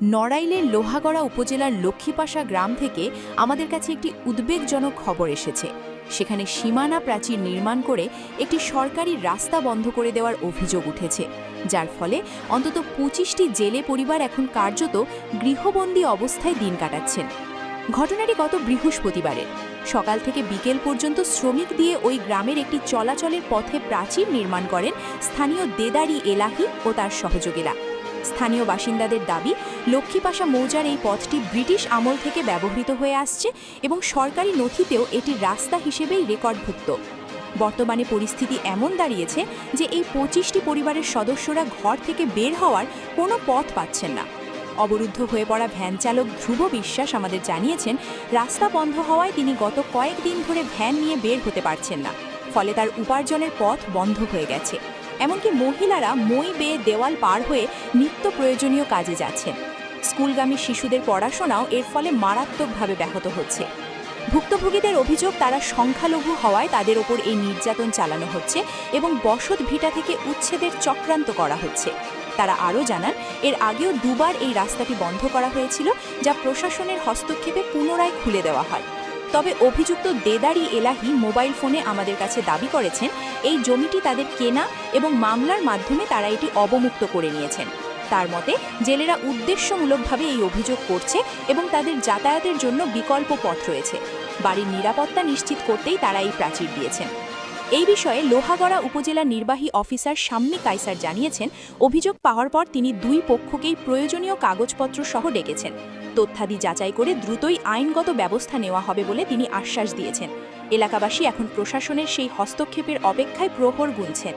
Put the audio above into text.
নড়াইলের লোহাগড়া উপজেলার লক্ষ্মীপাশা গ্রাম থেকে আমাদের কাছে একটি উদ্বেগজনক খবর এসেছে। সেখানে সীমানা প্রাচীর নির্মাণ করে একটি সরকারি রাস্তা বন্ধ করে দেওয়ার অভিযোগ উঠেছে, যার ফলে অন্তত ২৫টি জেলে পরিবার এখন কার্যত গৃহবন্দী অবস্থায় দিন কাটাচ্ছেন। ঘটনাটি গত বৃহস্পতিবারের সকাল থেকে বিকেল পর্যন্ত শ্রমিক দিয়ে ওই গ্রামের একটি চলাচলের পথে প্রাচীর নির্মাণ করেন স্থানীয় দেদারি এলাহি ও তার সহযোগীরা। স্থানীয় বাসিন্দাদের দাবি, লক্ষ্মীপাশা মৌজার এই পথটি ব্রিটিশ আমল থেকে ব্যবহৃত হয়ে আসছে এবং সরকারি নথিতেও এটি রাস্তা হিসেবেই রেকর্ডভুক্ত। বর্তমানে পরিস্থিতি এমন দাঁড়িয়েছে যে এই ২৫টি পরিবারের সদস্যরা ঘর থেকে বের হওয়ার কোনো পথ পাচ্ছেন না। অবরুদ্ধ হয়ে পড়া ভ্যান চালক ধ্রুব বিশ্বাস আমাদের জানিয়েছেন, রাস্তা বন্ধ হওয়ায় তিনি গত কয়েকদিন ধরে ভ্যান নিয়ে বের হতে পারছেন না, ফলে তার উপার্জনের পথ বন্ধ হয়ে গেছে। এমনকি মহিলারা মই বেয়ে দেওয়াল পার হয়ে নিত্য প্রয়োজনীয় কাজে যাচ্ছেন। স্কুলগামী শিশুদের পড়াশোনাও এর ফলে মারাত্মকভাবে ব্যাহত হচ্ছে। ভুক্তভোগীদের অভিযোগ, তারা সংখ্যালঘু হওয়ায় তাদের ওপর এই নির্যাতন চালানো হচ্ছে এবং বসত ভিটা থেকে উচ্ছেদের চক্রান্ত করা হচ্ছে। তারা আরও জানান, এর আগেও দুবার এই রাস্তাটি বন্ধ করা হয়েছিল, যা প্রশাসনের হস্তক্ষেপে পুনরায় খুলে দেওয়া হয়। তবে অভিযুক্ত দেদারি এলাহি মোবাইল ফোনে আমাদের কাছে দাবি করেছেন, এই জমিটি তাদের কেনা এবং মামলার মাধ্যমে তারা এটি অবমুক্ত করে নিয়েছেন। তার মতে, জেলেরা উদ্দেশ্যমূলকভাবে এই অভিযোগ করছে এবং তাদের যাতায়াতের জন্য বিকল্প পথ রয়েছে। বাড়ির নিরাপত্তা নিশ্চিত করতেই তারা এই প্রাচীর দিয়েছেন। এই বিষয়ে লোহাগড়া উপজেলা নির্বাহী অফিসার শাম্মী কায়সার জানিয়েছেন, অভিযোগ পাওয়ার পর তিনি দুই পক্ষকেই প্রয়োজনীয় কাগজপত্র সহ ডেকেছেন। তথ্যাদি যাচাই করে দ্রুতই আইনগত ব্যবস্থা নেওয়া হবে বলে তিনি আশ্বাস দিয়েছেন। এলাকাবাসী এখন প্রশাসনের সেই হস্তক্ষেপের অপেক্ষায় প্রহর গুনছেন।